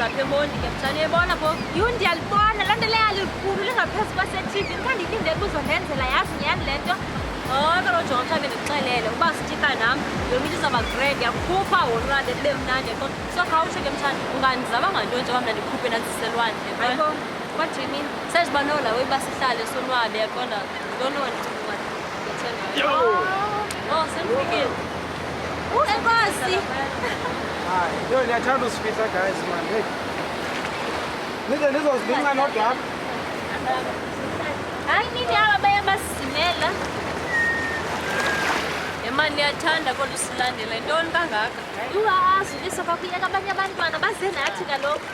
apha eMondi ke mtshana uyayibona pho. Yho ndiyalibona laa nto leyo alikhulu lingaphezu kwase-TV ndikhandilindele uzondenzela yazi nyhani le nto. Kaloku jonga mtshana ndikuxelele uba sitika nam yomnye into izawuba great yakukhupha wonwande kube mnandi yaqo. So khawutsho ke mtshana ungandizama ngantoni njengoba mna ndikhuphe nandiselwandle. Hayibo, what do you mean? Sayiziba nola uba sihlale sonwabe yaqonda ndononi Oh, sendifikile. Enkosi. Hayi, yo niyathanda usifihla guys man. Hey. Nize nizozibinca nodwa apha. Hayi nini aba baye basimela. Emani niyathanda kodwa usilandela intoni kangaka? Azulisa kwakuyeka abanye abantwana baze nathi kaloku.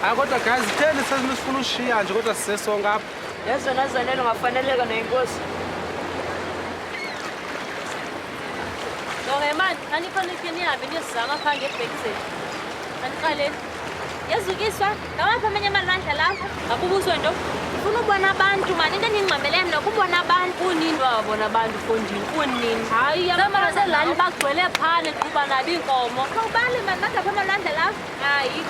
Hayi kodwa guys, theni sesifuna ushiya nje kodwa sisesonke apha. Yezona zanele ungafaneleka neyinkosi. Emani, anikhonike nihambe niyozama phaa ngebheki zethu. Aniqaleni. Yezukiswa, ngawaphi amanye amalwandla lapha? Ngakubuzwe nto? Ndifuna ubona abantu mani, into endingxamele mna kubona abantu. Kunini wabona abantu fondini, kunini. Hayi, Samara selali bagcwele phane kuba nabo iinkomo. Khawubale mani, bangaphi amalwandla lapha? Hayi.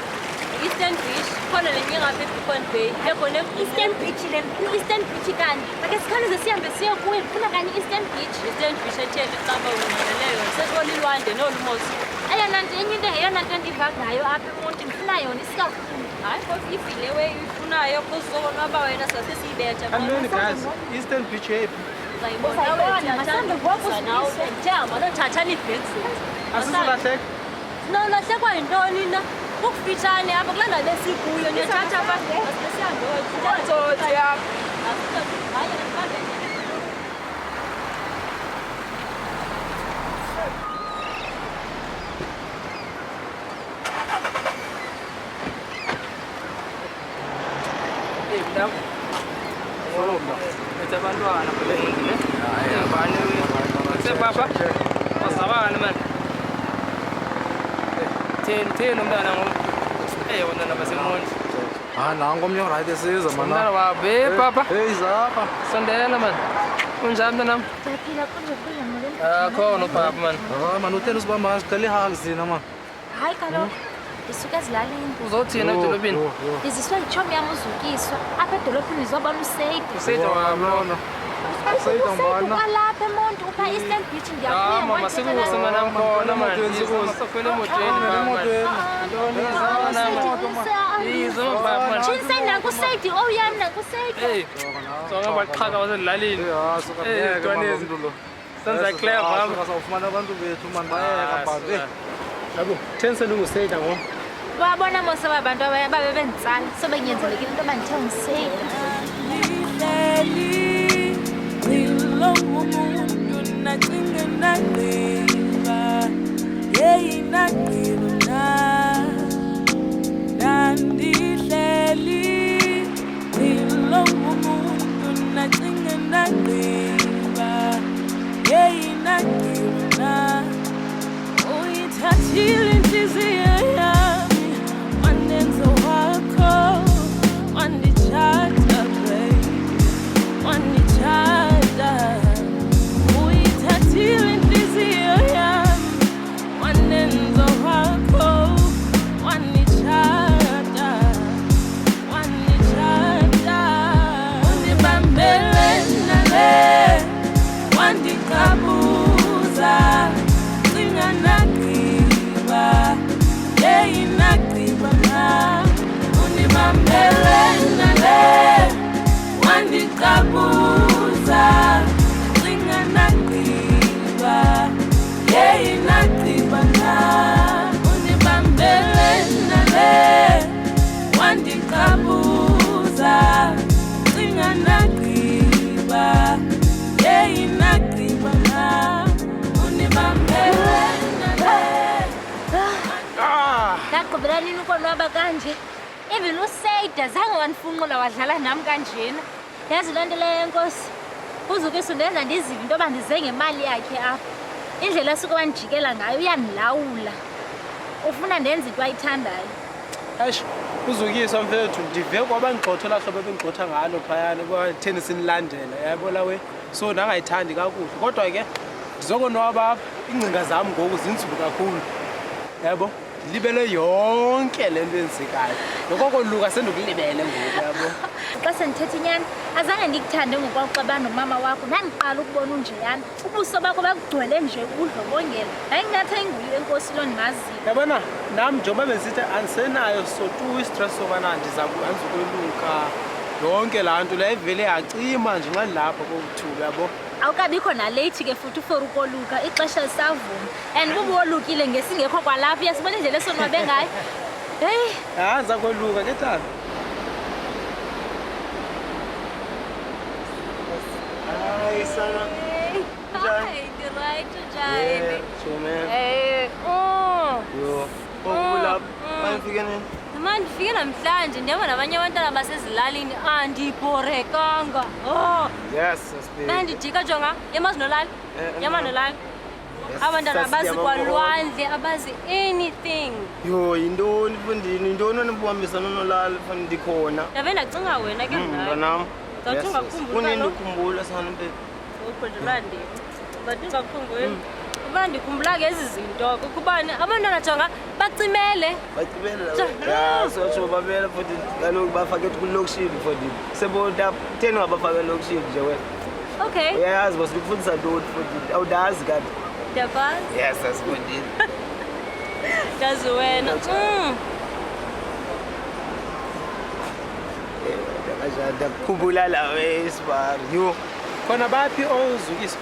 Eastern Beach, khona lenye ngapha eBeacon Bay. Ekhona Eastern Beach le, Eastern Beach kanti. Ake sikhawuleze sihambe siye kuyo, ndifuna kanye Eastern Beach. Eastern Beach etheni xaba ungeneleyo. Sesibona ilwande nolumosi. Eyona nto enye into ngeyona nto endiva ngayo apha eMonti ndifuna yona isikakhulu. Hayi phofu ifile weyifunayo kuzonwaba wena sasesiyibetha. Antoni guys, Eastern Beach yephi? Uzayibona, masambe ngoku Nawe njama nothathana iibheki zethu. Asizolahleka? Lahlekwa yintoni na? Ukufitshane apha kulaa ndawo besikuyo niyothatha apha. Asibesihambe abantwana balengile bani sepapa wasabana man ten umntana wona baseMondi Nangu omnye right esiza umntana wabe papa Hey zapha. sondela man unjani mntanam Ndiyaphila konje kuya molweni. khona upapa man Man utheni usibamba siqale ihali zina man. Hayi kaloku ndisuka ezilalini. uzothina edolobheni Ndiziswa yitshomi yam uzukiswa apha edolophini ndizobona useyidi. useyida wabona Useyida mbana. Kwalapha eMonti upha Eastern Beach ndiyakuya mama sikuse manam khona man sokhwela emotweni yizo papa man Chinsa nakuseyidi oyam nakuseyidi. hey sonke baqhaka basezilalini ntwanezi senza clever Asawufumana abantu bethu man bayeka bhabe. yabo thensela unguseyida ngo Wabona mose wabantu babe benditsala so benyenzelekile into bandithe ngiseyidi. Ndagqibela nini ukonwaba kanje? Even useyida zange wandifunqula wadlala nam kanjena. Yazi loo nto leyo enkosi. Uzukisa undenza ndizive into yoba ndize ngemali yakhe apha. Indlela asuke wandijikela ngayo uyandilawula. Ufuna ndenze into ayithandayo. Eish, uzukiswa mfethu ndive kwabangigxothola hlobo bengigxotha ngalo phayana kwatheni sinilandela yabo lawe. So nangayithandi kakuhle. Kodwa ke ndizokonwaba apha ingcinga zami ngoku zinzulu kakhulu. Yabo? libele yonke lento enzekayo lokokoluka sendokulibele ngoku yabo Xa sendithetha inyani azange ndikuthande ngokwawuxabana nomama wakho ndandiqala ukubona unjeyana ubuso bakho bakugcwele nje ubudlobongela yayingathi ayinguyo enkosi lo ndimaziyo yabona nam njengoba besithi andisenayo sotu istress sobana andizukweluka yonke laa nto leyo ivele yacima nje ngalapha kobuthulu yabo awukabikho naleyithi ke futhi for ukoluka ixesha lisavuma and kuba wolukile ngesingekho kwalapha uyasibona indlela esonwabe ngayo heyi ndiza koluka ke tata Hi, Sana. Hi, right Yeah, to so man. Hey, Yo. Pull up. I'm figuring. manje ndifike namhlanje ndihamba nabanye abantwana basezilalini andibhorekanga Yes, baby. bandijika jonga yamazi nolali yama nolali abantwana abazi kwalwandle abazi anything Yo, yintoni mfundini? Yintoni onibuhambisana nolala mfana ndikhona? ndabe ndacinga wena ke Mntanam. Zawuthi ungakhumbuli Unini kaloku. ukhumbula sana mbe. ukhumbulandi but ungakhumbuli uba ndikhumbula ke ezi zinto kubani abantwana jonga bacimele Bagcibela. Ya, so babela futhi kaloku bafake kulokishini futhi. Sebona 10 wabafake lokishini nje wena. okay Uyayazi basikufundisa ntoni futhi awudazi kanti. ndiyakwazi Yes, asifundile. ndazi wena Ndakukhumbula la esibari. Yo. khona baphi ozukisa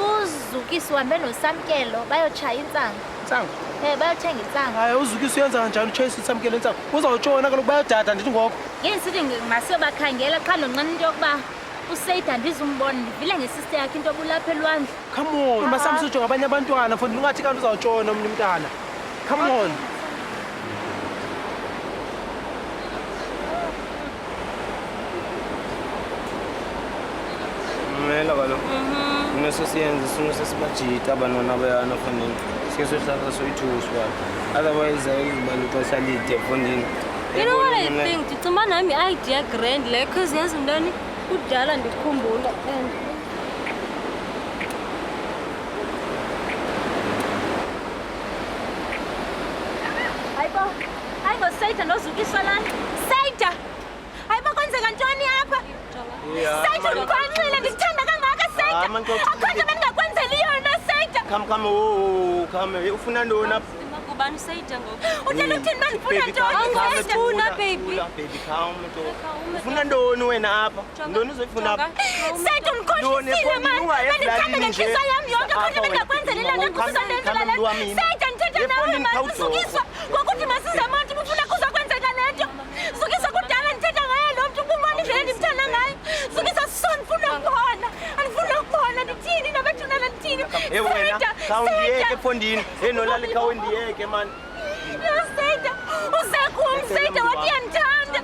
uzukisi uhambe nosamkelo bayotshaya intsango intsango bayothenga intsango hayi uzukisa uyenza kanjani utshayisa usamkele intsango uzawutshona kaloku bayodada ndithi ngoko ngesithi masiyobakhangela qha ndonqena into yokuba useyida ndizumbona ndivile ngesister yakhe into obulapha elwandle come on masam sujonga abanye abantwana futhi ungathi kanti uzawutshona omnye umntana come on Mela kaloku. Uneso siyenza sino sesibajita abantwana bayana mfondini. Sike sohlala soyithuswa. Otherwise ayizibani ixesha lide mfondini. You know what I think? Ndicimba nami i-idea grand le because yazi ntoni kudala ndikhumbula and hayibo sayida nozukiswa lana sayida hayibo kwenzeka ntoni apha sayida ndikhonxile ndikuthanda kangaka sayida akho nto bendingakwenzeli yona sayida Come. Ufuna ntoni apha? kubani sayida ngoku utela ukuthini uba ndifuna ntoni Angifuna, baby. Baby, calm. Ufuna ntoni wena apha? Ntoni uzoyifuna apha? sayida undikhohlisile mani bendithanda ngentliziyo yam yonke akho nto bendingakwenzeli lana kusondenzela le sayida ndithetha nawe mani zukiswa ngokuthi masizamonti bufuna kuzokwenzeka le nto zukiswa kudala ndithetha ngaye lo mntu ubona indlela ndimthanda ngayo zukiswa so ndifuna ukubona andifuna ukubona ndithini nabethunana ndithini Wena, khawundiyeke efondini. Nolali khawundiyeke man. sayida usekum sayida wathi uyandithanda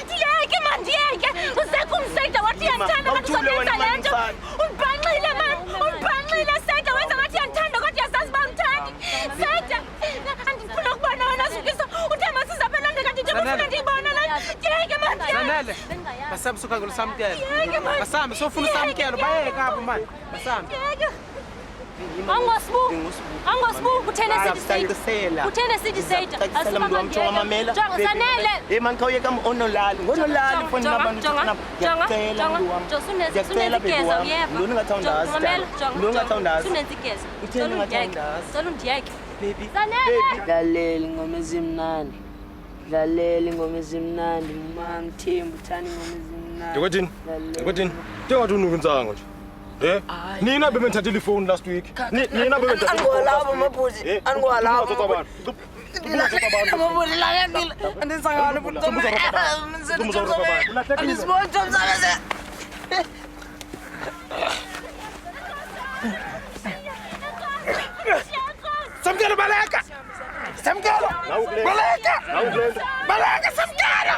ndiyeke man ndiyeke usekum sayida wathi uyandithanda kandizoyenza le nto undibhanxile man undibhanxile sayida wenza ngathi uyandithanda kodwa uyazazi uba undithandi sayida andifuna ukubona wena zukisa uthe masizaphelande kanti nje bafuna ndiyibona la ndiyeke man zanele masambe sokhangela usamkelo masambe sofuna usamkelo bayeka apho mani masambe angosibuki uthene sithi sayida sanele Man khawuyeka onolali. Ngonolali foni nabantu thina. Ngiyacela baby wami. Ntoni ungathawundazi? Ntoni ungathawundazi? sunenzigeza Utheni ungathawundazi? cela undiyeke Baby. Dlalela ingoma ezimnandi. Dlalela ingoma ezimnandi mama Thembu uthanda ingoma ezimnandi. Yikothini? Njengathi unuka intsango nje. Nina bebenithathile ifoni last week. Nina bebenithathile. Angolapho mabhuti. Angolapho. Mabhuti la yandile. Andisangani futhi. Andisiboni msakaze. samkelo baleka samkelo baleka baleka samkelo